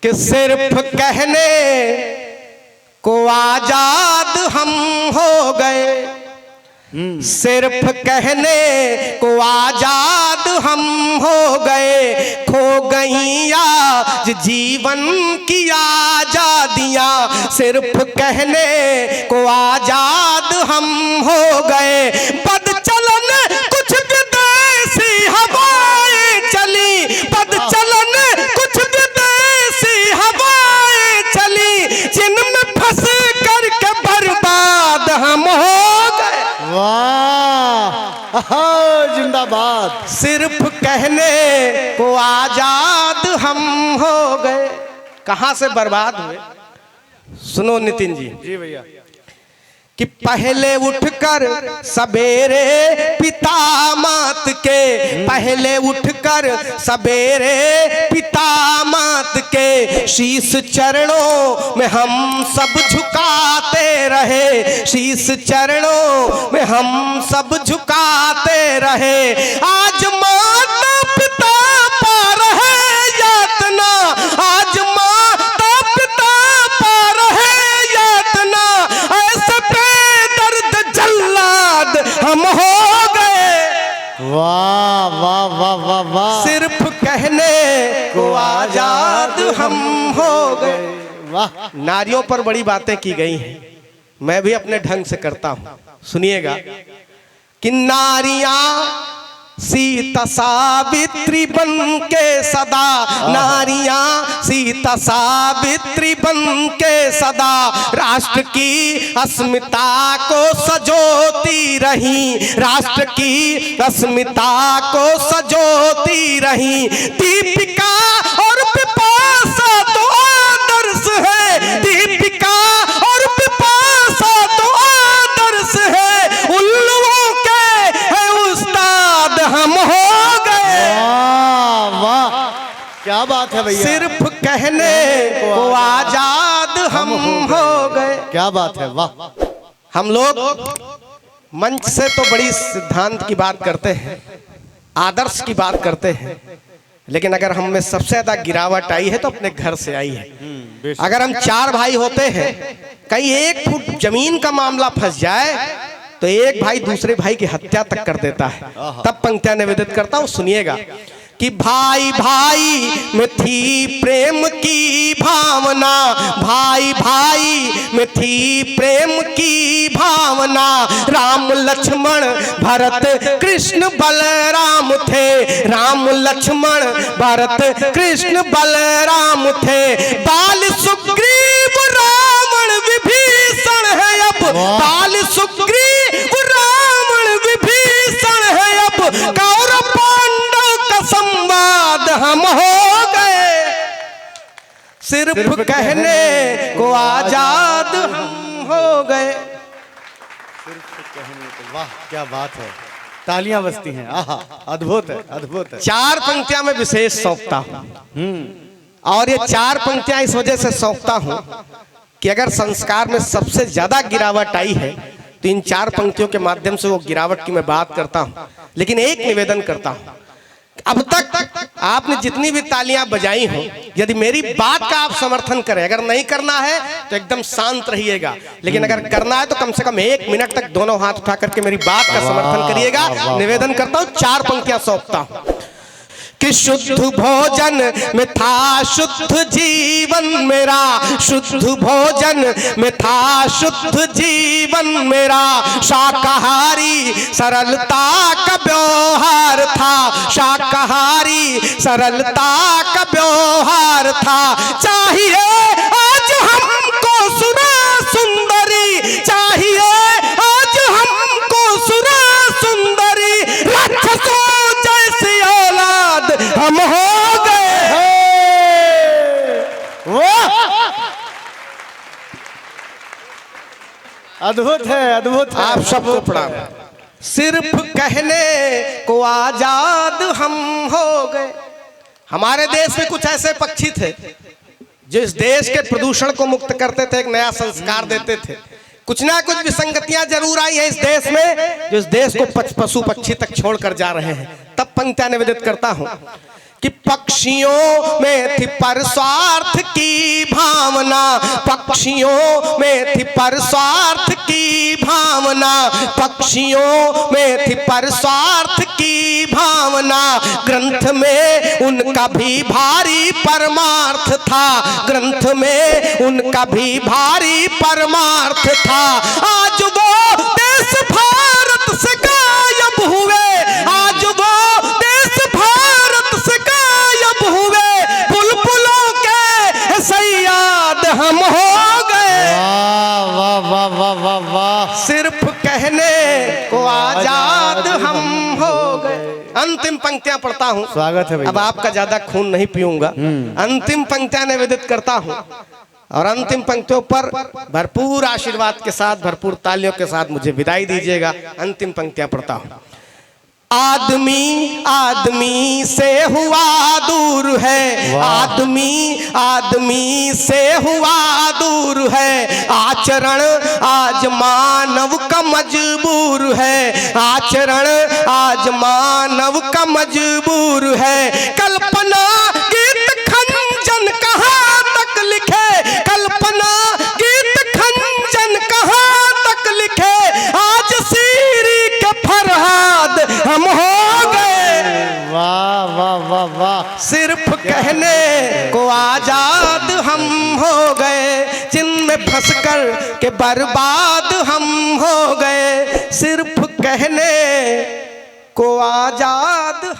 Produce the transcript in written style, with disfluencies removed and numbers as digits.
कि सिर्फ कहने को आजाद हम हो गए, सिर्फ कहने को आजाद हम हो गए, खो गई आज जीवन की आजादियां, सिर्फ कहने को आजाद हम हो गए। पद चलन कुछ विदेशी हवाएं चली, पद चलन कुछ विदेशी हवाएं चली, जिनमें फंस करके बर्बाद हम हो गए। वाह, जिंदाबाद। सिर्फ कहने को आजाद हम हो गए। कहां से बर्बाद हुए? सुनो नितिन जी। जी भैया। कि पहले उठकर सवेरे पिता मात के, पहले उठकर सवेरे पिता मात के शीश चरणों में हम सब झुकाते रहे, शीश चरणों में हम सब झुकाते रहे। आज माता पिता पा रहे यातना, आज माता पिता पा रहे यातना, ऐसे बेदर्द जल्लाद हम हो गए। वाह वाह वाह वाह वाह। सिर्फ कहने को आजाद हम हो गए। वाह। नारियों पर बड़ी बातें की गई हैं, मैं भी अपने ढंग से करता हूं, सुनिएगा। कि नारियां सीता सावित्री बन के सदा, नारियां सीता सावित्री बन के सदा राष्ट्र की अस्मिता को सजोती रही, राष्ट्र की अस्मिता को सजोती रही। दीपिका और पिपासा तो आदर्श है, दीपिका और पिपासा तो आदर्श है, उल्लुओं के है उस्ताद हम हो गए। वाह वाह, क्या बात है भैया। सिर्फ कहने को आजाद हम हो गए। क्या बात है, वाह। हम लोग मंच से तो बड़ी सिद्धांत की बात करते हैं, आदर्श की बात करते हैं, लेकिन अगर हम में सबसे ज्यादा गिरावट आई है तो अपने घर से आई है। अगर हम चार भाई होते हैं, कहीं 1 फुट जमीन का मामला फंस जाए तो एक भाई दूसरे भाई की हत्या तक कर देता है। तब पंक्तियां निवेदित करता हूं, सुनिएगा। कि भाई भाई में थी प्रेम की भावना, भाई भाई में थी प्रेम की भावना, राम लक्ष्मण भरत कृष्ण बलराम थे, राम लक्ष्मण भरत कृष्ण बलराम थे। बाल सुग्रीव रावण विभीषण है अब, बाल सुग्रीव रावण विभीषण है अब, कौरव पांडव का संवाद हम हो गए। सिर्फ कहने को आजाद हम हो गए। सिर्फ कहने को, वाह क्या बात है। तालियां बजती हैं, आहा, अद्भुत है, अद्भुत है। 4 पंक्तियां मैं विशेष सौंपता हूं, और ये 4 पंक्तियां इस वजह से सौंपता हूं कि अगर संस्कार में सबसे ज्यादा गिरावट आई है तो इन 4 पंक्तियों के माध्यम से वो गिरावट की मैं बात करता हूं। लेकिन एक निवेदन करता हूं, अब तक आपने जितनी भी तालियां बजाई हो, यदि मेरी बात का आप समर्थन करें, अगर नहीं करना है तो एकदम शांत रहिएगा, लेकिन अगर करना है तो कम से कम 1 मिनट तक दोनों हाथ उठा करके मेरी बात का समर्थन करिएगा। निवेदन करता हूं, 4 पंक्तियां सौंपता हूं। कि शुद्ध भोजन में था शुद्ध जीवन मेरा, शुद्ध भोजन में था शुद्ध जीवन मेरा, शाकाहारी सरलता का व्यवहार था, शाकाहारी सरलता का व्यवहार था। चाहिए आज हमको सुरा सुंदरी, चाहिए आज हमको सुरा सुंदरी, राक्षसों जैसी औलाद हम हो गए। वाह, अद्भुत है, अद्भुत है। आप सबको प्रणाम। सिर्फ कहने को आजाद हम हो गए। हमारे देश में कुछ ऐसे पक्षी थे जो इस देश के प्रदूषण को मुक्त करते थे, एक नया संस्कार देते थे। कुछ ना कुछ विसंगतियां जरूर आई हैं इस देश में, जो इस देश को पशु पक्षी तक छोड़कर जा रहे हैं। तब पंक्तियां निवेदित करता हूं कि पक्षियों में थी परस्वार्थ की भावना, पक्षियों में थी परस्वार्थ की भावना, पक्षियों में थी परस्वार्थ की भावना। ग्रंथ में उनका भी भारी परमार्थ था, ग्रंथ में उनका भी भारी परमार्थ था। आज वो देश भारत से गायब हुए, आज वो देश भारत से गायब हुए, बुलबुलों के सैयाद हम हो गए। वाह वाह वाह वाह वाह, सिर्फ कहने को आजाद हम हो गए। अंतिम पंक्तियां पढ़ता हूं। स्वागत है भैया। अब आपका ज्यादा खून नहीं पीऊंगा, अंतिम पंक्तियां निवेदित करता हूं और अंतिम पंक्तियों पर भरपूर आशीर्वाद के साथ, भरपूर तालियों के साथ मुझे विदाई दीजिएगा। अंतिम पंक्तियां पढ़ता हूं। आदमी आदमी से हुआ दूर है, आदमी आदमी से हुआ दूर है, आचरण आज मानव का मजबूर है, आचरण आज मानव का मजबूर है। कल्पना गीत खंजन कहाँ तक लिखे, कल्पना गीत खंजन कहाँ तक लिखे, आज सीरी के फरहाद हम हो गए। वाह वाह वाह वाह, सिर्फ कहने को आजाद हम हो गए, जिनमें फंसकर के बर्बाद हम हो गए। सिर्फ कहने को आजाद